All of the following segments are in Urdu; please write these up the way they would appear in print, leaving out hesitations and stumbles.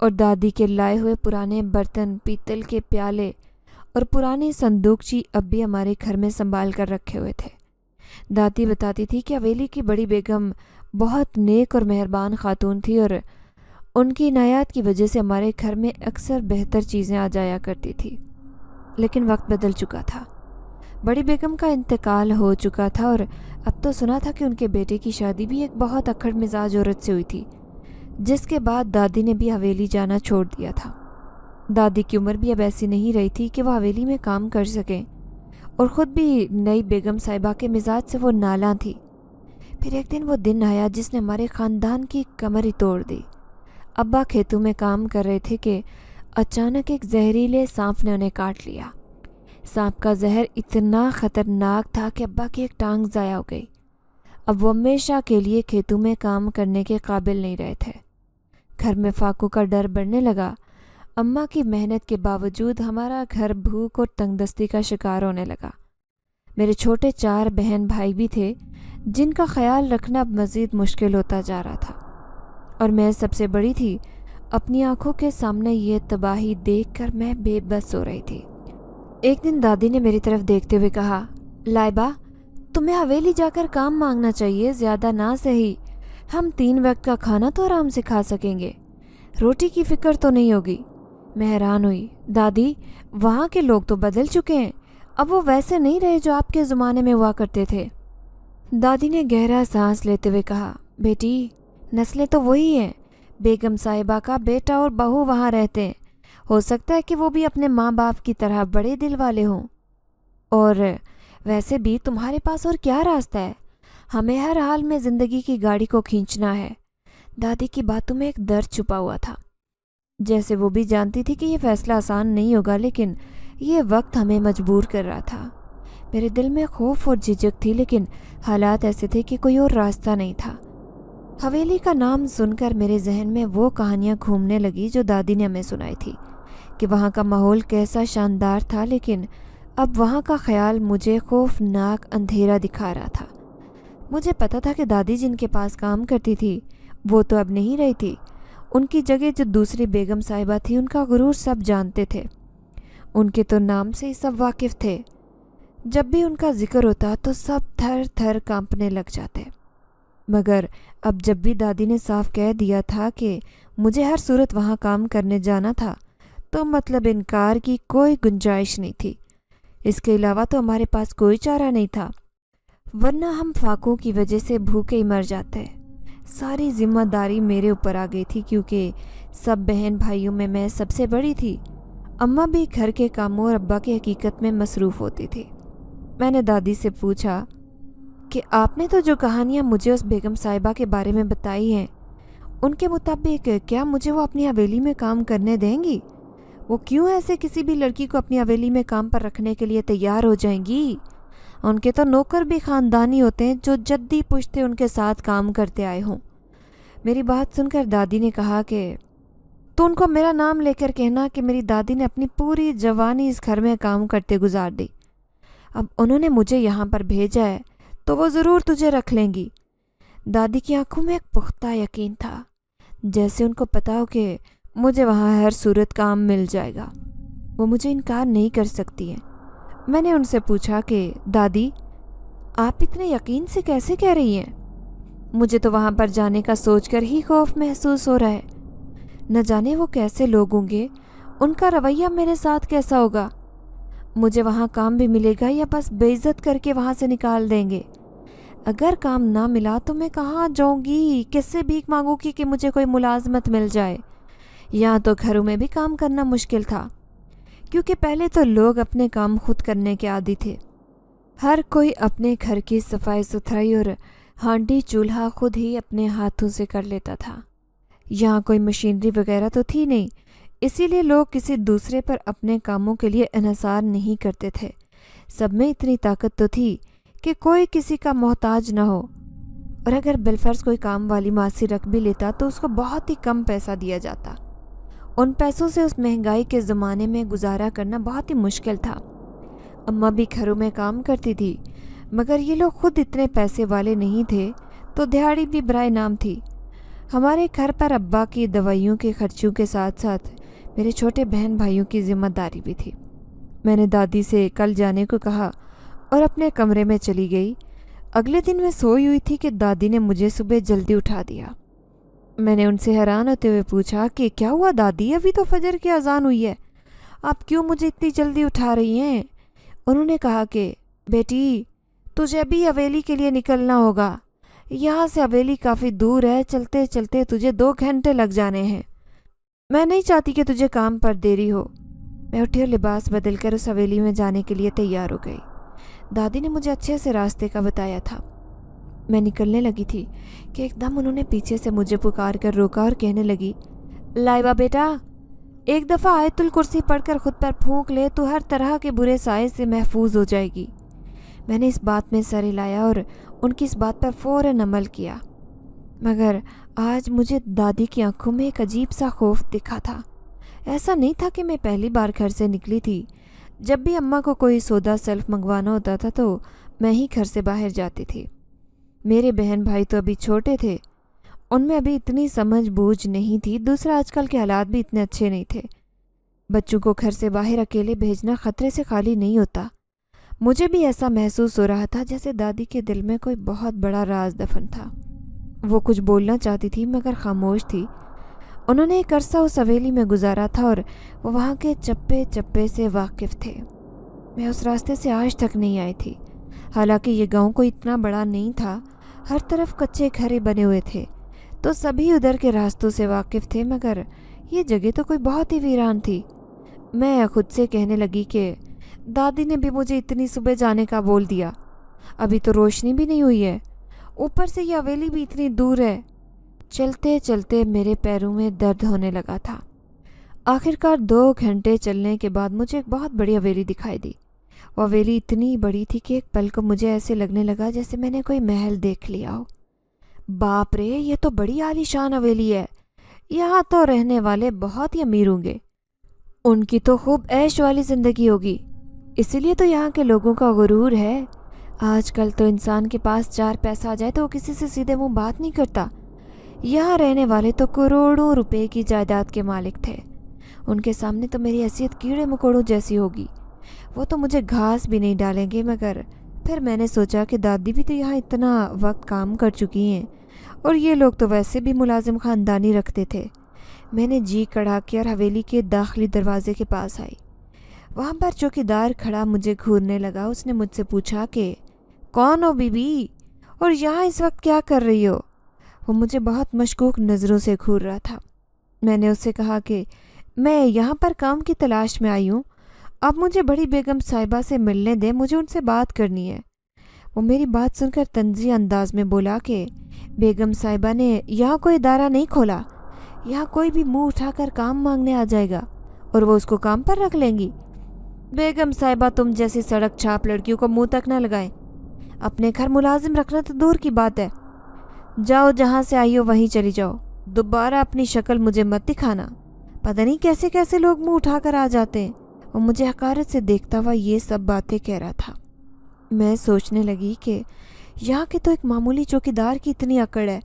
اور دادی کے لائے ہوئے پرانے برتن، پیتل کے پیالے اور پرانے صندوقچی اب بھی ہمارے گھر میں سنبھال کر رکھے ہوئے تھے۔ دادی بتاتی تھی کہ حویلی کی بڑی بیگم بہت نیک اور مہربان خاتون تھی اور ان کی عنایات کی وجہ سے ہمارے گھر میں اکثر بہتر چیزیں آ جایا کرتی تھی۔ لیکن وقت بدل چکا تھا، بڑی بیگم کا انتقال ہو چکا تھا اور اب تو سنا تھا کہ ان کے بیٹے کی شادی بھی ایک بہت اکھڑ مزاج عورت سے ہوئی تھی، جس کے بعد دادی نے بھی حویلی جانا چھوڑ دیا تھا۔ دادی کی عمر بھی اب ایسی نہیں رہی تھی کہ وہ حویلی میں کام کر سکیں، اور خود بھی نئی بیگم صاحبہ کے مزاج سے وہ نالاں تھی۔ پھر ایک دن وہ دن آیا جس نے ہمارے خاندان کی کمر ہی توڑ دی۔ ابا کھیتوں میں کام کر رہے تھے کہ اچانک ایک زہریلے سانپ نے انہیں کاٹ لیا۔ سانپ کا زہر اتنا خطرناک تھا کہ ابا کی ایک ٹانگ ضائع ہو گئی۔ اب وہ ہمیشہ کے لیے کھیتوں میں کام کرنے کے قابل نہیں رہے تھے۔ گھر میں فاقوں کا ڈر بڑھنے لگا۔ اماں کی محنت کے باوجود ہمارا گھر بھوک اور تنگ دستی کا شکار ہونے لگا۔ میرے چھوٹے 4 بہن بھائی بھی تھے جن کا خیال رکھنا اب مزید مشکل ہوتا جا رہا تھا، اور میں سب سے بڑی تھی۔ اپنی آنکھوں کے سامنے یہ تباہی دیکھ کر میں بے بس ہو رہی تھی۔ ایک دن دادی نے میری طرف دیکھتے ہوئے کہا، لائبہ تمہیں حویلی جا کر کام مانگنا چاہیے، زیادہ نہ صحیح، ہم 3 وقت کا کھانا تو آرام سے کھا سکیں گے، روٹی کی فکر تو نہیں ہوگی۔ میں حیران ہوئی، دادی وہاں کے لوگ تو بدل چکے ہیں، اب وہ ویسے نہیں رہے جو آپ کے زمانے میں ہوا کرتے تھے۔ دادی نے گہرا سانس لیتے ہوئے کہا، بیٹی نسلیں تو وہی ہیں، بیگم صاحبہ کا بیٹا اور بہو وہاں رہتے ہیں، ہو سکتا ہے کہ وہ بھی اپنے ماں باپ کی طرح بڑے دل والے ہوں، اور ویسے بھی تمہارے پاس اور کیا راستہ ہے، ہمیں ہر حال میں زندگی کی گاڑی کو کھینچنا ہے۔ دادی کی باتوں میں ایک درد چھپا ہوا تھا، جیسے وہ بھی جانتی تھی کہ یہ فیصلہ آسان نہیں ہوگا، لیکن یہ وقت ہمیں مجبور کر رہا تھا۔ میرے دل میں خوف اور جھجک تھی، لیکن حالات ایسے تھے کہ کوئی اور راستہ نہیں تھا۔ حویلی کا نام سن کر میرے ذہن میں وہ کہانیاں گھومنے لگی جو دادی نے ہمیں سنائی تھی، کہ وہاں کا ماحول کیسا شاندار تھا، لیکن اب وہاں کا خیال مجھے خوفناک اندھیرا دکھا رہا تھا۔ مجھے پتا تھا کہ دادی جن کے پاس کام کرتی تھی وہ تو اب نہیں رہی تھی، ان کی جگہ جو دوسری بیگم صاحبہ تھی ان کا غرور سب جانتے تھے، ان کے تو نام سے ہی سب واقف تھے، جب بھی ان کا ذکر ہوتا تو سب تھر تھر کانپنے لگ جاتے۔ مگر اب جب بھی دادی نے صاف کہہ دیا تھا کہ مجھے ہر صورت وہاں کام کرنے جانا تھا، تو مطلب انکار کی کوئی گنجائش نہیں تھی۔ اس کے علاوہ تو ہمارے پاس کوئی چارہ نہیں تھا، ورنہ ہم فاقوں کی وجہ سے بھوکے ہی مر جاتے۔ ساری ذمہ داری میرے اوپر آ گئی تھی، کیونکہ سب بہن بھائیوں میں سب سے بڑی تھی۔ اماں بھی گھر کے کاموں اور ابا کی حقیقت میں مصروف ہوتی تھی۔ میں نے دادی سے پوچھا کہ آپ نے تو جو کہانیاں مجھے اس بیگم صاحبہ کے بارے میں بتائی ہیں، ان کے مطابق کیا مجھے وہ اپنی حویلی میں کام کرنے دیں گی؟ وہ کیوں ایسے کسی بھی لڑکی کو اپنی حویلی میں کام پر رکھنے کے لیے تیار ہو جائیں گی؟ ان کے تو نوکر بھی خاندانی ہوتے ہیں جو جدی پشتے ان کے ساتھ کام کرتے آئے ہوں۔ میری بات سن کر دادی نے کہا کہ تو ان کو میرا نام لے کر کہنا کہ میری دادی نے اپنی پوری جوانی اس گھر میں کام کرتے گزار دی، اب انہوں نے مجھے یہاں پر بھیجا ہے تو وہ ضرور تجھے رکھ لیں گی۔ دادی کی آنکھوں میں ایک پختہ یقین تھا، جیسے ان کو پتا ہو کہ مجھے وہاں ہر صورت کام مل جائے گا، وہ مجھے انکار نہیں کر سکتی ہیں۔ میں نے ان سے پوچھا کہ دادی آپ اتنے یقین سے کیسے کہہ رہی ہیں؟ مجھے تو وہاں پر جانے کا سوچ کر ہی خوف محسوس ہو رہا ہے، نہ جانے وہ کیسے لوگ ہوں گے، ان کا رویہ میرے ساتھ کیسا ہوگا، مجھے وہاں کام بھی ملے گا یا بس بے عزت کر کے وہاں سے نکال دیں گے؟ اگر کام نہ ملا تو میں کہاں جاؤں گی، کس سے بھیک مانگوں گی کہ مجھے کوئی ملازمت مل جائے؟ یہاں تو گھروں میں بھی کام کرنا مشکل تھا، کیونکہ پہلے تو لوگ اپنے کام خود کرنے کے عادی تھے، ہر کوئی اپنے گھر کی صفائی ستھرائی اور ہانڈی چولہا خود ہی اپنے ہاتھوں سے کر لیتا تھا۔ یہاں کوئی مشینری وغیرہ تو تھی نہیں، اسی لیے لوگ کسی دوسرے پر اپنے کاموں کے لیے انحصار نہیں کرتے تھے۔ سب میں اتنی طاقت تو تھی کہ کوئی کسی کا محتاج نہ ہو، اور اگر بالفرض کوئی کام والی ماسی رکھ بھی لیتا تو اس کو بہت ہی کم پیسہ دیا جاتا۔ ان پیسوں سے اس مہنگائی کے زمانے میں گزارا کرنا بہت ہی مشکل تھا۔ اماں بھی گھروں میں کام کرتی تھی، مگر یہ لوگ خود اتنے پیسے والے نہیں تھے، تو دہاڑی بھی برائے نام تھی۔ ہمارے گھر پر ابا کی دوائیوں کے خرچوں کے ساتھ ساتھ میرے چھوٹے بہن بھائیوں کی ذمہ داری بھی تھی۔ میں نے دادی سے کل جانے کو کہا اور اپنے کمرے میں چلی گئی۔ اگلے دن میں سوئی ہوئی تھی کہ دادی نے مجھے صبح جلدی اٹھا دیا۔ میں نے ان سے حیران ہوتے ہوئے پوچھا کہ کیا ہوا دادی، ابھی تو فجر کی اذان ہوئی ہے، آپ کیوں مجھے اتنی جلدی اٹھا رہی ہیں؟ انہوں نے کہا کہ بیٹی تجھے بھی حویلی کے لیے نکلنا ہوگا، یہاں سے حویلی کافی دور ہے، چلتے چلتے تجھے 2 گھنٹے لگ جانے ہیں، میں نہیں چاہتی کہ تجھے کام پر دیری ہو۔ میں اٹھی اور لباس بدل کر اس حویلی میں جانے کے لیے تیار ہو گئی۔ دادی نے مجھے اچھے سے راستے کا بتایا تھا۔ میں نکلنے لگی تھی کہ ایک دم انہوں نے پیچھے سے مجھے پکار کر روکا اور کہنے لگی، لائبہ بیٹا، ایک دفعہ آیت الکرسی پڑھ کر خود پر پھونک لے تو ہر طرح کے برے سائے سے محفوظ ہو جائے گی۔ میں نے اس بات میں سر ہلایا اور ان کی اس بات پر فوراً عمل کیا، مگر آج مجھے دادی کی آنکھوں میں ایک عجیب سا خوف دکھا تھا۔ ایسا نہیں تھا کہ میں پہلی بار گھر سے نکلی تھی۔ جب بھی اماں کو کوئی سودا سیلف منگوانا ہوتا تھا تو میں ہی گھر سے باہر جاتی تھی۔ میرے بہن بھائی تو ابھی چھوٹے تھے، ان میں ابھی اتنی سمجھ بوجھ نہیں تھی، دوسرا آج کل کے حالات بھی اتنے اچھے نہیں تھے۔ بچوں کو گھر سے باہر اکیلے بھیجنا خطرے سے خالی نہیں ہوتا۔ مجھے بھی ایسا محسوس ہو رہا تھا جیسے دادی کے دل میں کوئی بہت بڑا راز دفن تھا۔ وہ کچھ بولنا چاہتی تھی مگر خاموش تھی۔ انہوں نے ایک عرصہ اس حویلی میں گزارا تھا اور وہ وہاں کے چپے چپے سے واقف تھے۔ میں اس راستے سے آج تک نہیں آئی تھی، حالانکہ یہ گاؤں کوئی اتنا بڑا نہیں تھا، ہر طرف کچے گھر بنے ہوئے تھے، تو سبھی ادھر کے راستوں سے واقف تھے، مگر یہ جگہ تو کوئی بہت ہی ویران تھی۔ میں خود سے کہنے لگی کہ دادی نے بھی مجھے اتنی صبح جانے کا بول دیا، ابھی تو روشنی بھی نہیں ہوئی ہے، اوپر سے یہ حویلی بھی اتنی دور ہے۔ چلتے چلتے میرے پیروں میں درد ہونے لگا تھا۔ آخرکار 2 گھنٹے چلنے کے بعد مجھے ایک بہت بڑی حویلی دکھائی دی۔ وہ حویلی اتنی بڑی تھی کہ ایک پل کو مجھے ایسے لگنے لگا جیسے میں نے کوئی محل دیکھ لیا ہو۔ باپ رے، یہ تو بڑی عالی شان حویلی ہے، یہاں تو رہنے والے بہت ہی امیر ہوں گے، ان کی تو خوب عیش والی زندگی ہوگی، اسی لیے تو یہاں کے لوگوں کا غرور ہے۔ آج کل تو انسان کے پاس 4 پیسہ آ جائے تو وہ کسی سے سیدھے منہ بات نہیں کرتا۔ یہاں رہنے والے تو کروڑوں روپے کی جائیداد کے مالک تھے، ان کے سامنے تو میری حیثیت کیڑے مکوڑوں جیسی ہوگی، وہ تو مجھے گھاس بھی نہیں ڈالیں گے۔ مگر پھر میں نے سوچا کہ دادی بھی تو یہاں اتنا وقت کام کر چکی ہیں اور یہ لوگ تو ویسے بھی ملازم خاندانی رکھتے تھے۔ میں نے جی کڑھا کے اور حویلی کے داخلی دروازے کے پاس آئی۔ وہاں پر چوکیدار کھڑا مجھے گھورنے لگا۔ اس نے مجھ سے پوچھا کہ کون ہو بی بی اور یہاں اس وقت کیا کر رہی ہو؟ وہ مجھے بہت مشکوک نظروں سے گھور رہا تھا۔ میں نے اس سے کہا کہ میں یہاں پر کام کی تلاش میں آئی ہوں، آپ مجھے بڑی بیگم صاحبہ سے ملنے دیں، مجھے ان سے بات کرنی ہے۔ وہ میری بات سن کر طنزی انداز میں بولا کہ بیگم صاحبہ نے یہاں کوئی ادارہ نہیں کھولا، یہاں کوئی بھی منہ اٹھا کر کام مانگنے آ جائے گا اور وہ اس کو کام پر رکھ لیں گی۔ بیگم صاحبہ تم جیسی سڑک چھاپ لڑکیوں کو منہ تک نہ لگائیں، اپنے گھر ملازم رکھنا تو دور کی بات ہے، جاؤ جہاں سے آئی ہو وہیں چلی جاؤ، دوبارہ اپنی شکل مجھے مت دکھانا، پتہ نہیں کیسے کیسے لوگ منہ اٹھا کر آ جاتے ہیں۔ وہ مجھے حقارت سے دیکھتا ہوا یہ سب باتیں کہہ رہا تھا۔ میں سوچنے لگی کہ یہاں کے تو ایک معمولی چوکیدار کی اتنی اکڑ ہے،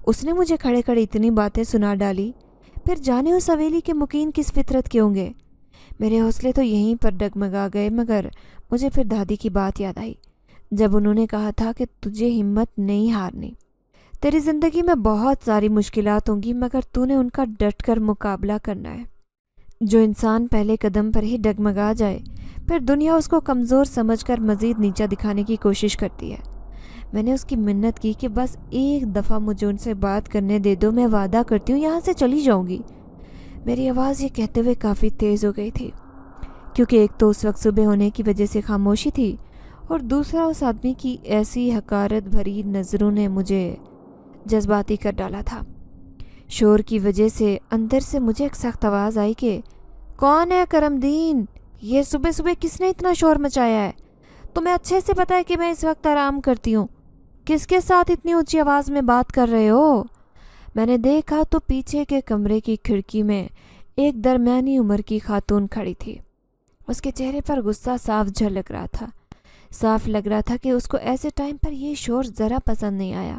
اس نے مجھے کھڑے کھڑے اتنی باتیں سنا ڈالی، پھر جانے اس حویلی کے مقیم کس فطرت کے ہوں گے۔ میرے حوصلے تو یہیں پر ڈگمگا گئے، مگر مجھے پھر دادی کی بات یاد آئی جب انہوں نے کہا تھا کہ تجھے ہمت نہیں ہارنی، تیری زندگی میں بہت ساری مشکلات ہوں گی مگر تو نے ان کا ڈٹ کر مقابلہ کرنا ہے۔ جو انسان پہلے قدم پر ہی ڈگمگا جائے پھر دنیا اس کو کمزور سمجھ کر مزید نیچا دکھانے کی کوشش کرتی ہے۔ میں نے اس کی منت کی کہ بس ایک دفعہ مجھے ان سے بات کرنے دے دو، میں وعدہ کرتی ہوں یہاں سے چلی جاؤں گی۔ میری آواز یہ کہتے ہوئے کافی تیز ہو گئی تھی، کیونکہ ایک تو اس وقت صبح ہونے کی وجہ سے خاموشی تھی اور دوسرا اس آدمی کی ایسی حقارت بھری نظروں نے مجھے جذباتی کر ڈالا تھا۔ شور کی وجہ سے اندر سے مجھے ایک سخت آواز آئی کہ کون ہے کرم دین؟ یہ صبح صبح کس نے اتنا شور مچایا ہے؟ تمہیں اچھے سے پتا ہے کہ میں اس وقت آرام کرتی ہوں، کس کے ساتھ اتنی اونچی آواز میں بات کر رہے ہو؟ میں نے دیکھا تو پیچھے کے کمرے کی کھڑکی میں ایک درمیانی عمر کی خاتون کھڑی تھی۔ اس کے چہرے پر غصہ صاف جھلک رہا تھا، صاف لگ رہا تھا کہ اس کو ایسے ٹائم پر یہ شور ذرا پسند نہیں آیا۔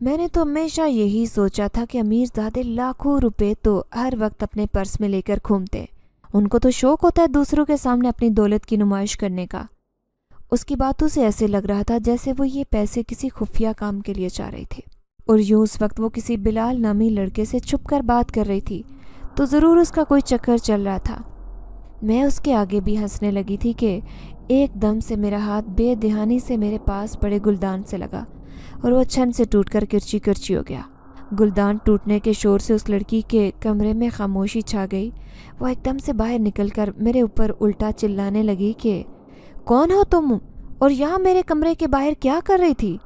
میں نے تو ہمیشہ یہی سوچا تھا کہ امیر زادے لاکھوں روپے تو ہر وقت اپنے پرس میں لے کر گھومتے، ان کو تو شوق ہوتا ہے دوسروں کے سامنے اپنی دولت کی نمائش کرنے کا۔ اس کی باتوں سے ایسے لگ رہا تھا جیسے وہ یہ پیسے کسی خفیہ کام کے لیے چاہ رہی تھی، اور یوں اس وقت وہ کسی بلال نامی لڑکے سے چھپ کر بات کر رہی تھی تو ضرور اس کا کوئی چکر چل رہا تھا۔ میں اس کے آگے بھی ہنسنے لگی تھی کہ ایک دم سے میرا ہاتھ بے دہانی سے میرے پاس پڑے گلدان سے لگا اور وہ چھن سے ٹوٹ کر کرچی کرچی ہو گیا۔ گلدان ٹوٹنے کے شور سے اس لڑکی کے کمرے میں خاموشی چھا گئی۔ وہ ایک دم سے باہر نکل کر میرے اوپر الٹا چلانے لگی کہ کون ہو تم اور یہاں میرے کمرے کے باہر کیا کر رہی تھی؟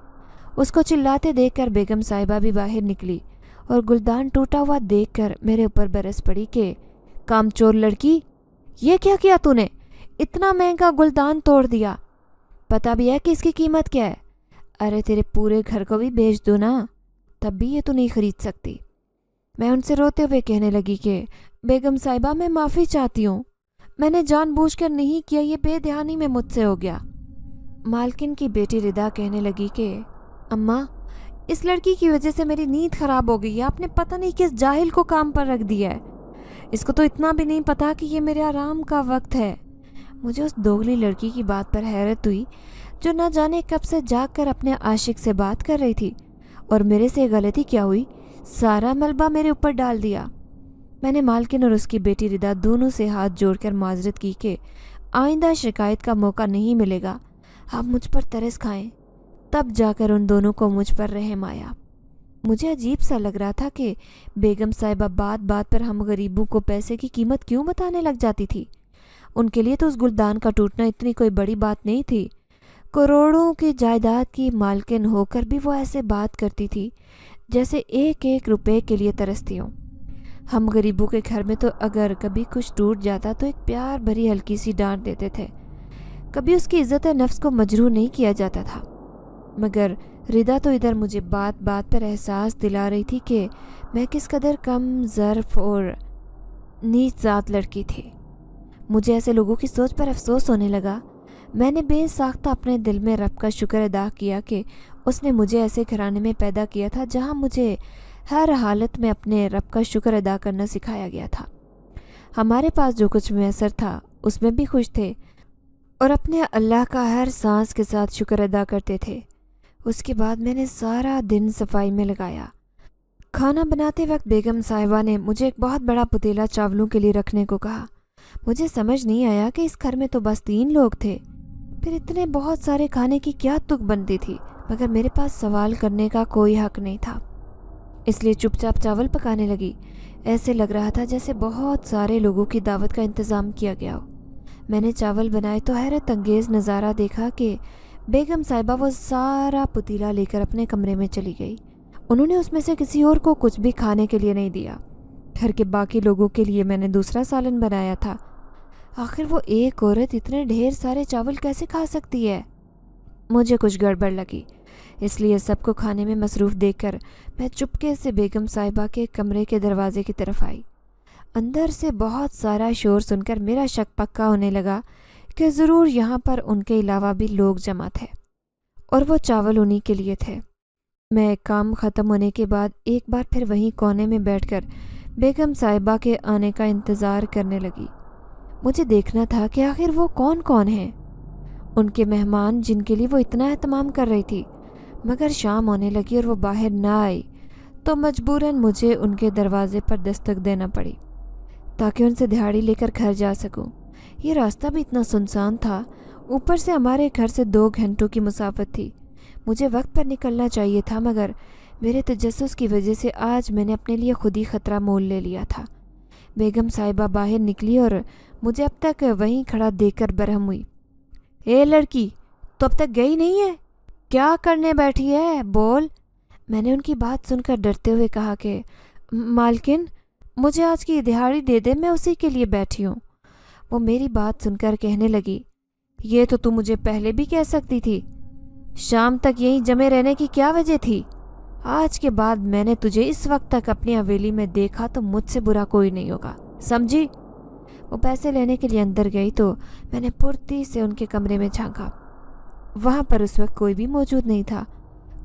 اس کو چلاتے دیکھ کر بیگم صاحبہ بھی باہر نکلی اور گلدان ٹوٹا ہوا دیکھ کر میرے اوپر برس پڑی کہ کام چور لڑکی، یہ کیا کیا تو نے؟ اتنا مہنگا گلدان توڑ دیا، پتہ بھی ہے کہ اس کی قیمت کیا ہے؟ ارے تیرے پورے گھر کو بھی بیچ دو نا، تب بھی یہ تو نہیں خرید سکتی۔ میں ان سے روتے ہوئے کہنے لگی کہ بیگم صاحبہ میں معافی چاہتی ہوں، میں نے جان بوجھ کر نہیں کیا، یہ بے دھیانی میں مجھ سے ہو گیا۔ مالکن کی بیٹی ردا کہنے لگی کہ اماں، اس لڑکی کی وجہ سے میری نیند خراب ہو گئی ہے، آپ نے پتہ نہیں کس جاہل کو کام پر رکھ دیا ہے، اس کو تو اتنا بھی نہیں پتا کہ یہ میرے آرام کا وقت ہے۔ مجھے اس دوگلی لڑکی کی بات پر حیرت ہوئی جو نہ جانے کب سے جاگ کر اپنے عاشق سے بات کر رہی تھی، اور میرے سے غلطی کیا ہوئی، سارا ملبہ میرے اوپر ڈال دیا۔ میں نے مالکن اور اس کی بیٹی ردا دونوں سے ہاتھ جوڑ کر معذرت کی کہ آئندہ شکایت کا موقع نہیں ملے گا، آپ مجھ پر ترس کھائیں۔ تب جا کر ان دونوں کو مجھ پر رحم آیا۔ مجھے عجیب سا لگ رہا تھا کہ بیگم صاحبہ بات بات پر ہم غریبوں کو پیسے کی قیمت کیوں بتانے لگ جاتی تھی؟ ان کے لیے تو اس گلدان کا ٹوٹنا اتنی کوئی بڑی بات نہیں تھی۔ کروڑوں کی جائیداد کی مالکن ہو کر بھی وہ ایسے بات کرتی تھی جیسے ایک ایک روپے کے لیے ترستی ہوں۔ ہم غریبوں کے گھر میں تو اگر کبھی کچھ ٹوٹ جاتا تو ایک پیار بھری ہلکی سی ڈانٹ دیتے تھے، کبھی اس کی عزت نفس کو مجروح نہیں کیا جاتا تھا۔ مگر ردا تو ادھر مجھے بات بات پر احساس دلا رہی تھی کہ میں کس قدر کم ظرف اور نیچ ذات لڑکی تھی۔ مجھے ایسے لوگوں کی سوچ پر افسوس ہونے لگا۔ میں نے بے ساختہ اپنے دل میں رب کا شکر ادا کیا کہ اس نے مجھے ایسے گھرانے میں پیدا کیا تھا جہاں مجھے ہر حالت میں اپنے رب کا شکر ادا کرنا سکھایا گیا تھا۔ ہمارے پاس جو کچھ میسر تھا اس میں بھی خوش تھے اور اپنے اللہ کا ہر سانس کے ساتھ شکر ادا کرتے تھے۔ اس کے بعد میں نے سارا دن صفائی میں لگایا۔ کھانا بناتے وقت بیگم صاحبہ نے مجھے ایک بہت بڑا پتیلا چاولوں کے لیے رکھنے کو کہا۔ مجھے سمجھ نہیں آیا کہ اس گھر میں تو بس 3 لوگ تھے، پھر اتنے بہت سارے کھانے کی کیا تک بنتی تھی، مگر میرے پاس سوال کرنے کا کوئی حق نہیں تھا، اس لیے چپ چاپ چاول پکانے لگی۔ ایسے لگ رہا تھا جیسے بہت سارے لوگوں کی دعوت کا انتظام کیا گیا ہو۔ میں نے چاول بنائے تو حیرت انگیز نظارہ دیکھا کہ بیگم صاحبہ وہ سارا پتیلا لے کر اپنے کمرے میں چلی گئی۔ انہوں نے اس میں سے کسی اور کو کچھ بھی کھانے کے لیے نہیں دیا۔ گھر کے باقی لوگوں کے لیے میں نے دوسرا سالن بنایا تھا۔ آخر وہ ایک عورت اتنے ڈھیر سارے چاول کیسے کھا سکتی ہے؟ مجھے کچھ گڑبڑ لگی، اس لیے سب کو کھانے میں مصروف دیکھ کر میں چپکے سے بیگم صاحبہ کے کمرے کے دروازے کی طرف آئی۔ اندر سے بہت سارا شور سن کر میرا شک پکا ہونے لگا کہ ضرور یہاں پر ان کے علاوہ بھی لوگ جمع تھے اور وہ چاول انہی کے لیے تھے۔ میں کام ختم ہونے کے بعد ایک بار پھر وہیں کونے میں بیٹھ کر بیگم صاحبہ کے آنے کا انتظار کرنے لگی۔ مجھے دیکھنا تھا کہ آخر وہ کون کون ہیں، ان کے مہمان جن کے لیے وہ اتنا اہتمام کر رہی تھی۔ مگر شام ہونے لگی اور وہ باہر نہ آئی تو مجبوراً مجھے ان کے دروازے پر دستک دینا پڑی تاکہ ان سے دہاڑی لے کر گھر جا سکوں۔ یہ راستہ بھی اتنا سنسان تھا، اوپر سے ہمارے گھر سے 2 گھنٹوں کی مسافت تھی۔ مجھے وقت پر نکلنا چاہیے تھا، مگر میرے تجسس کی وجہ سے آج میں نے اپنے لیے خود ہی خطرہ مول لے لیا تھا۔ بیگم صاحبہ باہر نکلی اور مجھے اب تک وہیں کھڑا دیکھ کر برہم ہوئی۔ اے لڑکی، تو اب تک گئی نہیں ہے؟ کیا کرنے بیٹھی ہے؟ بول۔ میں نے ان کی بات سن کر ڈرتے ہوئے کہا کہ مالکن، مجھے آج کی دہاڑی دے دے، میں اسی کے لیے بیٹھی ہوں۔ وہ میری بات سن کر کہنے لگی، یہ تو مجھے پہلے بھی کہہ سکتی تھی، شام تک یہیں جمے رہنے کی کیا وجہ تھی؟ آج کے بعد میں نے تجھے اس وقت تک اپنی حویلی میں دیکھا تو مجھ سے برا کوئی نہیں ہوگا، سمجھی؟ وہ پیسے لینے کے لیے اندر گئی تو میں نے پھرتی سے ان کے کمرے میں جھانکا۔ وہاں پر اس وقت کوئی بھی موجود نہیں تھا۔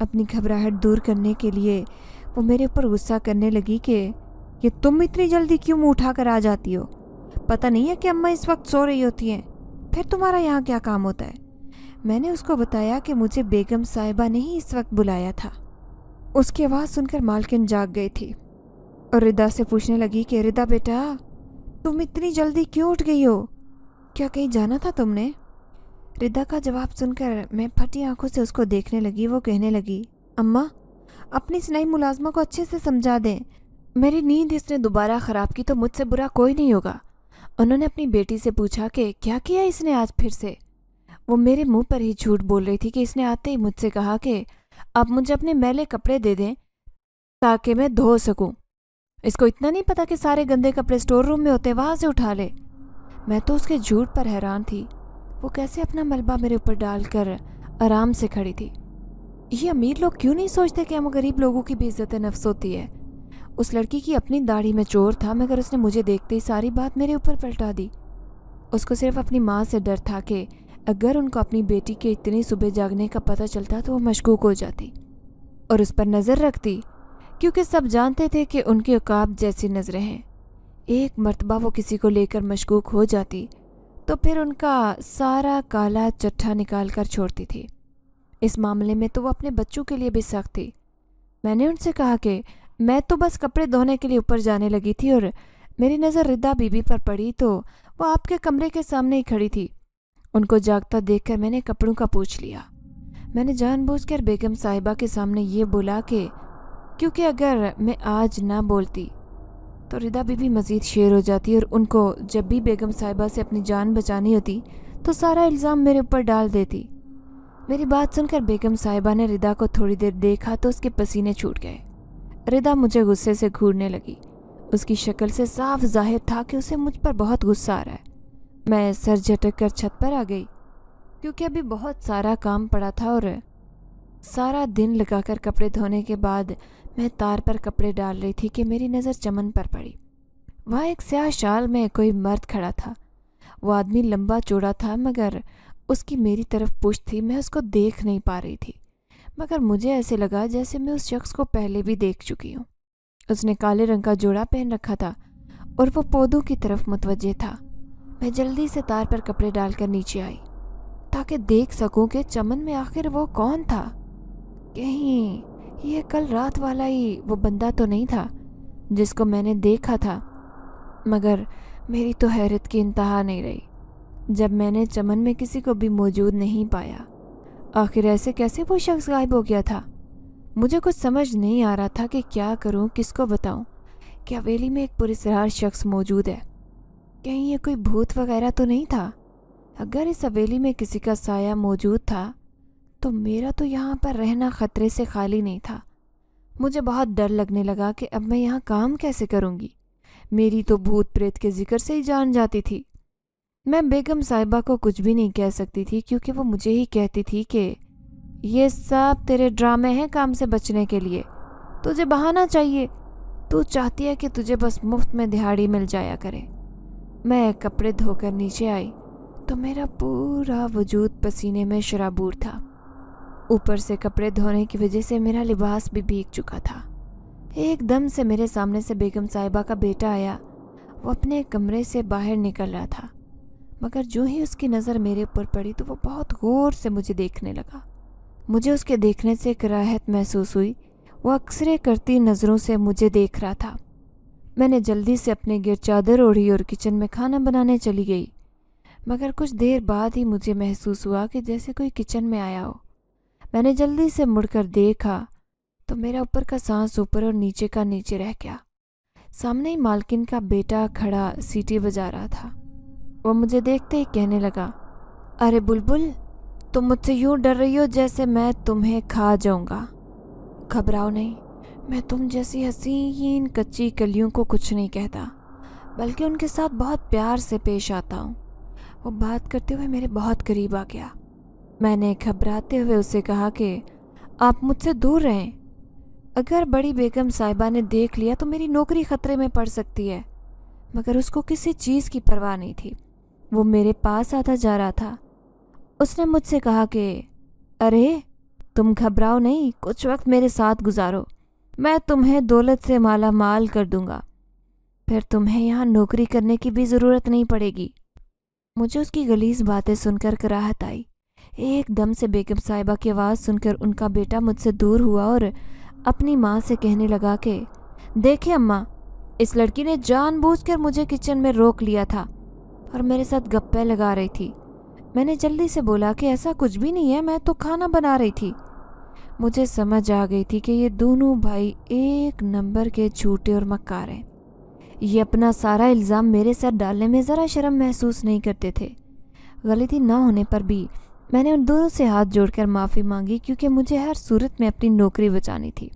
اپنی گھبراہٹ دور کرنے کے لیے وہ میرے اوپر غصہ کرنے لگی کہ یہ تم اتنی جلدی کیوں منہ اٹھا کر آ جاتی ہو؟ پتہ نہیں ہے کہ اماں اس وقت سو رہی ہوتی ہیں؟ پھر تمہارا یہاں کیا کام ہوتا ہے؟ میں نے اس کو بتایا کہ مجھے بیگم صاحبہ نے ہی اس وقت بلایا تھا۔ اس کی آواز سن کر مالکن جاگ گئی تھی اور ردا سے پوچھنے لگی کہ ردا بیٹا، تم اتنی جلدی کیوں اٹھ گئی ہو؟ کیا کہیں جانا تھا تم نے؟ ردا کا جواب سن کر میں پھٹی آنکھوں سے اس کو دیکھنے لگی۔ وہ کہنے لگی، اماں اپنی اس نئی ملازمہ کو اچھے سے سمجھا دیں، میری نیند اس نے دوبارہ خراب کی تو مجھ سے برا کوئی نہیں ہوگا۔ انہوں نے اپنی بیٹی سے پوچھا کہ کیا کیا اس نے آج پھر سے؟ وہ میرے منہ پر ہی جھوٹ بول رہی تھی کہ اس نے آتے ہی مجھ سے کہا کہ آپ مجھے اپنے میلے کپڑے دے دیں تاکہ میں دھو سکوں۔ اس کو اتنا نہیں پتا کہ سارے گندے کپڑے سٹور روم میں ہوتے، وہاں سے اٹھا لے۔ میں تو اس کے جھوٹ پر حیران تھی۔ وہ کیسے اپنا ملبہ میرے اوپر ڈال کر آرام سے کھڑی تھی۔ یہ امیر لوگ کیوں نہیں سوچتے کہ ہم غریب لوگوں کی بھی عزت نفس ہوتی ہے؟ اس لڑکی کی اپنی داڑھی میں چور تھا، مگر اس نے مجھے دیکھتے ہی ساری بات میرے اوپر پلٹا دی۔ اس کو صرف اپنی ماں سے ڈر تھا کہ اگر ان کو اپنی بیٹی کے اتنی صبح جاگنے کا پتہ چلتا تو وہ مشکوک ہو جاتی اور اس پر نظر رکھتی، کیونکہ سب جانتے تھے کہ ان کے عقاب جیسی نظریں ہیں۔ ایک مرتبہ وہ کسی کو لے کر مشکوک ہو جاتی تو پھر ان کا سارا کالا چٹھا نکال کر چھوڑتی تھی۔ اس معاملے میں تو وہ اپنے بچوں کے لیے بھی سخت تھی۔ میں نے ان سے کہا کہ میں تو بس کپڑے دھونے کے لیے اوپر جانے لگی تھی اور میری نظر ردا بی بی پر پڑی تو وہ آپ کے کمرے کے سامنے ہی کھڑی تھی۔ ان کو جاگتا دیکھ کر میں نے کپڑوں کا پوچھ لیا۔ میں نے جان بوجھ کر بیگم صاحبہ کے سامنے یہ بولا کہ کیونکہ اگر میں آج نہ بولتی تو ردا بی بی مزید شیر ہو جاتی اور ان کو جب بھی بیگم صاحبہ سے اپنی جان بچانی ہوتی تو سارا الزام میرے اوپر ڈال دیتی۔ میری بات سن کر بیگم صاحبہ نے ردا کو تھوڑی دیر دیکھا تو اس کے پسینے چھوٹ گئے۔ ردا مجھے غصے سے گھورنے لگی۔ اس کی شکل سے صاف ظاہر تھا کہ اسے مجھ پر بہت غصہ آ رہا ہے۔ میں سر جھٹک کر چھت پر آ گئی کیونکہ ابھی بہت سارا کام پڑا تھا اور سارا دن لگا کر کپڑے دھونے کے بعد میں تار پر کپڑے ڈال رہی تھی کہ میری نظر چمن پر پڑی۔ وہاں ایک سیاہ شال میں کوئی مرد کھڑا تھا۔ وہ آدمی لمبا چوڑا تھا مگر اس کی میری طرف پشت تھی۔ میں اس کو دیکھ نہیں پا رہی تھی مگر مجھے ایسے لگا جیسے میں اس شخص کو پہلے بھی دیکھ چکی ہوں۔ اس نے کالے رنگ کا جوڑا پہن رکھا تھا اور وہ پودوں کی طرف متوجہ تھا۔ میں جلدی سے تار پر کپڑے ڈال کر نیچے آئی تاکہ دیکھ سکوں کہ چمن میں آخر وہ کون تھا۔ کہیں یہ کل رات والا ہی وہ بندہ تو نہیں تھا جس کو میں نے دیکھا تھا؟ مگر میری تو حیرت کی انتہا نہیں رہی جب میں نے چمن میں کسی کو بھی موجود نہیں پایا۔ آخر ایسے کیسے وہ شخص غائب ہو گیا تھا؟ مجھے کچھ سمجھ نہیں آ رہا تھا کہ کیا کروں، کس کو بتاؤں کہ حویلی میں ایک پراسرار شخص موجود ہے۔ کہیں یہ کوئی بھوت وغیرہ تو نہیں تھا؟ اگر اس حویلی میں کسی کا سایہ موجود تھا تو میرا تو یہاں پر رہنا خطرے سے خالی نہیں تھا۔ مجھے بہت ڈر لگنے لگا کہ اب میں یہاں کام کیسے کروں گی۔ میری تو بھوت پریت کے ذکر سے ہی جان جاتی تھی۔ میں بیگم صاحبہ کو کچھ بھی نہیں کہہ سکتی تھی کیونکہ وہ مجھے ہی کہتی تھی کہ یہ سب تیرے ڈرامے ہیں کام سے بچنے کے لیے، تجھے بہانہ چاہیے، تو چاہتی ہے کہ تجھے بس مفت میں دہاڑی مل جایا کرے۔ میں کپڑے دھو کر نیچے آئی تو میرا پورا وجود پسینے میں شرابور تھا۔ اوپر سے کپڑے دھونے کی وجہ سے میرا لباس بھی بھیگ چکا تھا۔ ایک دم سے میرے سامنے سے بیگم صاحبہ کا بیٹا آیا۔ وہ اپنے کمرے سے باہر نکل رہا تھا مگر جو ہی اس کی نظر میرے اوپر پڑی تو وہ بہت غور سے مجھے دیکھنے لگا۔ مجھے اس کے دیکھنے سے کراہت محسوس ہوئی۔ وہ اکثرے کرتی نظروں سے مجھے دیکھ رہا تھا۔ میں نے جلدی سے اپنے گر چادر اوڑھی اور کچن میں کھانا بنانے چلی گئی مگر کچھ دیر بعد ہی مجھے محسوس ہوا کہ جیسے کوئی کچن میں آیا ہو۔ میں نے جلدی سے مڑ کر دیکھا تو میرا اوپر کا سانس اوپر اور نیچے کا نیچے رہ گیا۔ سامنے ہی مالکن کا بیٹا کھڑا سیٹی بجا رہا تھا۔ وہ مجھے دیکھتے ہی کہنے لگا، ارے بلبل، تم مجھ سے یوں ڈر رہی ہو جیسے میں تمہیں کھا جاؤں گا۔ گھبراؤ نہیں، میں تم جیسی حسین کچی کلیوں کو کچھ نہیں کہتا بلکہ ان کے ساتھ بہت پیار سے پیش آتا ہوں۔ وہ بات کرتے ہوئے میرے بہت قریب آ گیا۔ میں نے گھبراتے ہوئے اسے کہا کہ آپ مجھ سے دور رہیں، اگر بڑی بیگم صاحبہ نے دیکھ لیا تو میری نوکری خطرے میں پڑ سکتی ہے۔ مگر اس کو کسی چیز کی پرواہ نہیں تھی۔ وہ میرے پاس آتا جا رہا تھا۔ اس نے مجھ سے کہا کہ ارے تم گھبراؤ نہیں، کچھ وقت میرے ساتھ گزارو، میں تمہیں دولت سے مالا مال کر دوں گا، پھر تمہیں یہاں نوکری کرنے کی بھی ضرورت نہیں پڑے گی۔ مجھے اس کی غلیظ باتیں سن کر کراہت آئی۔ ایک دم سے بیگم صاحبہ کی آواز سن کر ان کا بیٹا مجھ سے دور ہوا اور اپنی ماں سے کہنے لگا کہ دیکھیں اماں، اس لڑکی نے جان بوجھ کر مجھے کچن میں روک لیا تھا اور میرے ساتھ گپے لگا رہی تھی۔ میں نے جلدی سے بولا کہ ایسا کچھ بھی نہیں ہے، میں تو کھانا بنا رہی تھی۔ مجھے سمجھ آ گئی تھی کہ یہ دونوں بھائی ایک نمبر کے جھوٹے اور مکار ہیں۔ یہ اپنا سارا الزام میرے سر ڈالنے میں ذرا شرم محسوس نہیں کرتے تھے۔ غلطی نہ ہونے پر بھی میں نے ان دونوں سے ہاتھ جوڑ کر معافی مانگی، کیونکہ مجھے ہر صورت میں اپنی نوکری بچانی تھی۔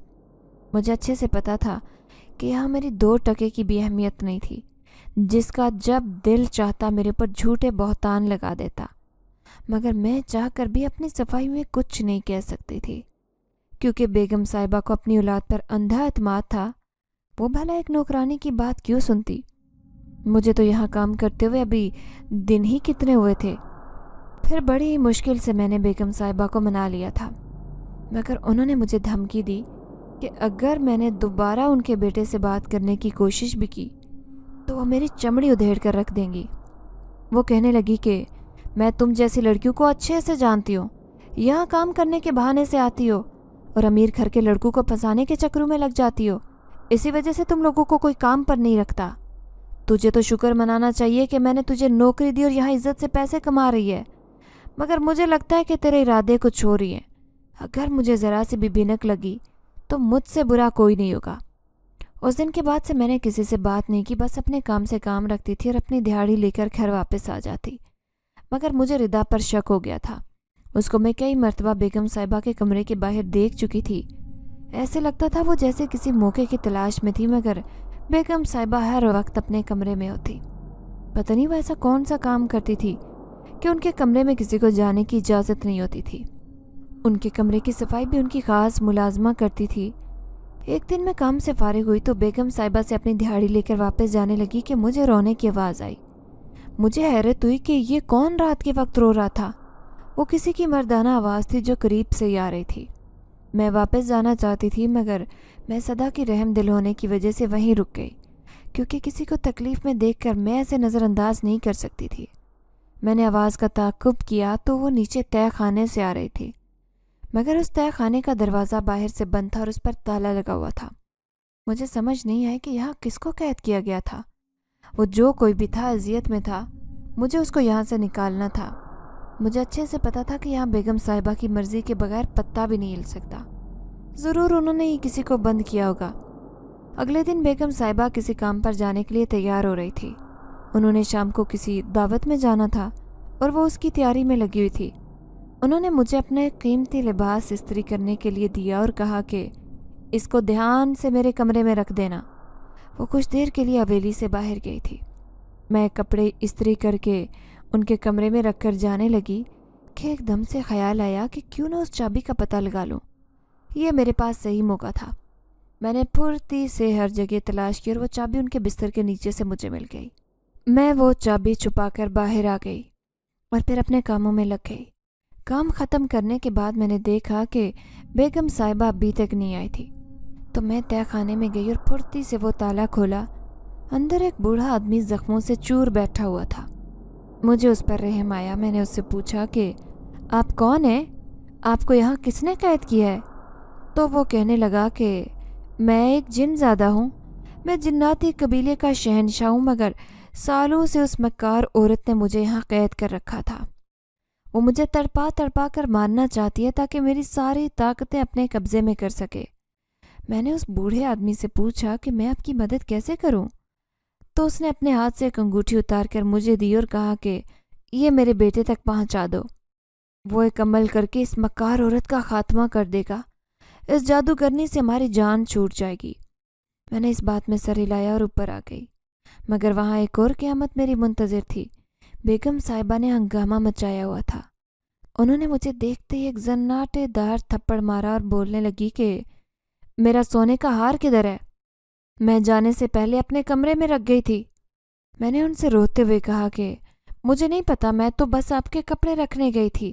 مجھے اچھے سے پتا تھا کہ یہاں میری 2 ٹکے کی بھی اہمیت نہیں تھی، جس کا جب دل چاہتا میرے پر جھوٹے بہتان لگا دیتا، مگر میں چاہ کر بھی اپنی صفائی میں کچھ نہیں کہہ سکتی تھی، کیونکہ بیگم صاحبہ کو اپنی اولاد پر اندھا اعتماد تھا۔ وہ بھلا ایک نوکرانی کی بات کیوں سنتی؟ مجھے تو یہاں کام کرتے ہوئے ابھی دن ہی کتنے ہوئے تھے۔ پھر بڑی مشکل سے میں نے بیگم صاحبہ کو منا لیا تھا، مگر انہوں نے مجھے دھمکی دی کہ اگر میں نے دوبارہ ان کے بیٹے سے بات کرنے کی کوشش بھی کی تو وہ میری چمڑی ادھیڑ کر رکھ دیں گی۔ وہ کہنے لگی کہ میں تم جیسی لڑکیوں کو اچھے سے جانتی ہوں، یہاں کام کرنے کے بہانے سے آتی ہو اور امیر گھر کے لڑکوں کو پھنسانے کے چکروں میں لگ جاتی ہو، اسی وجہ سے تم لوگوں کو کوئی کام پر نہیں رکھتا۔ تجھے تو شکر منانا چاہیے کہ میں نے تجھے نوکری دی اور یہاں عزت سے پیسے کما رہی ہے، مگر مجھے لگتا ہے کہ تیرے ارادے کچھ ہو رہی ہیں۔ اگر مجھے ذرا سی بھی بھنک لگی تو مجھ سے برا کوئی نہیں ہوگا۔ اس دن کے بعد سے میں نے کسی سے بات نہیں کی، بس اپنے کام سے کام رکھتی تھی اور اپنی دہاڑی لے کر گھر واپس آ جاتی۔ مگر مجھے ردا پر شک ہو گیا تھا۔ اس کو میں کئی مرتبہ بیگم صاحبہ کے کمرے کے باہر دیکھ چکی تھی۔ ایسے لگتا تھا وہ جیسے کسی موقع کی تلاش میں تھی، مگر بیگم صاحبہ ہر وقت اپنے کمرے میں ہوتی۔ پتہ نہیں وہ ایسا کون سا کام کرتی تھی کہ ان کے کمرے میں کسی کو جانے کی اجازت نہیں ہوتی تھی۔ ان کے کمرے کی صفائی بھی ان کی خاص ملازمہ کرتی تھی۔ ایک دن میں کام سے فارغ ہوئی تو بیگم صاحبہ سے اپنی دہاڑی لے کر واپس جانے لگی کہ مجھے رونے کی آواز آئی۔ مجھے حیرت ہوئی کہ یہ کون رات کے وقت رو رہا تھا۔ وہ کسی کی مردانہ آواز تھی جو قریب سے ہی آ رہی تھی۔ میں واپس جانا چاہتی تھی، مگر میں صدا کی رحم دل ہونے کی وجہ سے وہیں رک گئی، کیونکہ کسی کو تکلیف میں دیکھ کر میں اسے نظر انداز نہیں کر سکتی تھی۔ میں نے آواز کا تعاقب کیا تو وہ نیچے تہہ خانے سے آ رہی تھی، مگر اس تہہ خانے کا دروازہ باہر سے بند تھا اور اس پر تالا لگا ہوا تھا۔ مجھے سمجھ نہیں آئی کہ یہاں کس کو قید کیا گیا تھا۔ وہ جو کوئی بھی تھا اذیت میں تھا، مجھے اس کو یہاں سے نکالنا تھا۔ مجھے اچھے سے پتا تھا کہ یہاں بیگم صاحبہ کی مرضی کے بغیر پتا بھی نہیں ہل سکتا۔ ضرور انہوں نے ہی کسی کو بند کیا ہوگا۔ اگلے دن بیگم صاحبہ کسی کام پر جانے کے لیے تیار ہو رہی تھی۔ انہوں نے شام کو کسی دعوت میں جانا تھا اور وہ اس کی تیاری میں لگی ہوئی تھی۔ انہوں نے مجھے اپنے قیمتی لباس استری کرنے کے لیے دیا اور کہا کہ اس کو دھیان سے میرے کمرے میں رکھ دینا۔ وہ کچھ دیر کے لیے حویلی سے باہر گئی تھی۔ میں کپڑے استری کر کے ان کے کمرے میں رکھ کر جانے لگی کہ ایک دم سے خیال آیا کہ کیوں نہ اس چابی کا پتہ لگا لوں۔ یہ میرے پاس صحیح موقع تھا۔ میں نے پھرتی سے ہر جگہ تلاش کی اور وہ چابی ان کے بستر کے نیچے سے مجھے مل گئی۔ میں وہ چابی چھپا کر باہر آ گئی اور پھر اپنے کاموں میں لگ گئی۔ کام ختم کرنے کے بعد میں نے دیکھا کہ بیگم صاحبہ ابھی تک نہیں آئی تھی، تو میں تہہ خانے میں گئی اور پھرتی سے وہ تالا کھولا۔ اندر ایک بوڑھا آدمی زخموں سے چور بیٹھا ہوا تھا۔ مجھے اس پر رحم آیا۔ میں نے اس سے پوچھا کہ آپ کون ہیں؟ آپ کو یہاں کس نے قید کیا ہے؟ تو وہ کہنے لگا کہ میں ایک جن زادہ ہوں، میں جناتی قبیلے کا شہنشاہ ہوں، مگر سالوں سے اس مکار عورت نے مجھے یہاں قید کر رکھا تھا۔ وہ مجھے تڑپا تڑپا کر مارنا چاہتی ہے تاکہ میری ساری طاقتیں اپنے قبضے میں کر سکے۔ میں نے اس بوڑھے آدمی سے پوچھا کہ میں آپ کی مدد کیسے کروں؟ تو اس نے اپنے ہاتھ سے ایک انگوٹھی اتار کر مجھے دی اور کہا کہ یہ میرے بیٹے تک پہنچا دو، وہ ایک عمل کر کے اس مکار عورت کا خاتمہ کر دے گا۔ اس جادوگرنی سے ہماری جان چھوٹ جائے گی۔ میں نے اس بات میں سر ہلایا اور اوپر آ گئی، مگر وہاں ایک اور قیامت میری منتظر تھی۔ بیگم صاحبہ نے ہنگامہ مچایا ہوا تھا۔ انہوں نے مجھے دیکھتے ہی ایک زناٹے دار تھپڑ مارا اور بولنے لگی کہ میرا سونے کا ہار کدھر ہے؟ میں جانے سے پہلے اپنے کمرے میں رکھ گئی تھی۔ میں نے ان سے روتے ہوئے کہا کہ مجھے نہیں پتا، میں تو بس آپ کے کپڑے رکھنے گئی تھی۔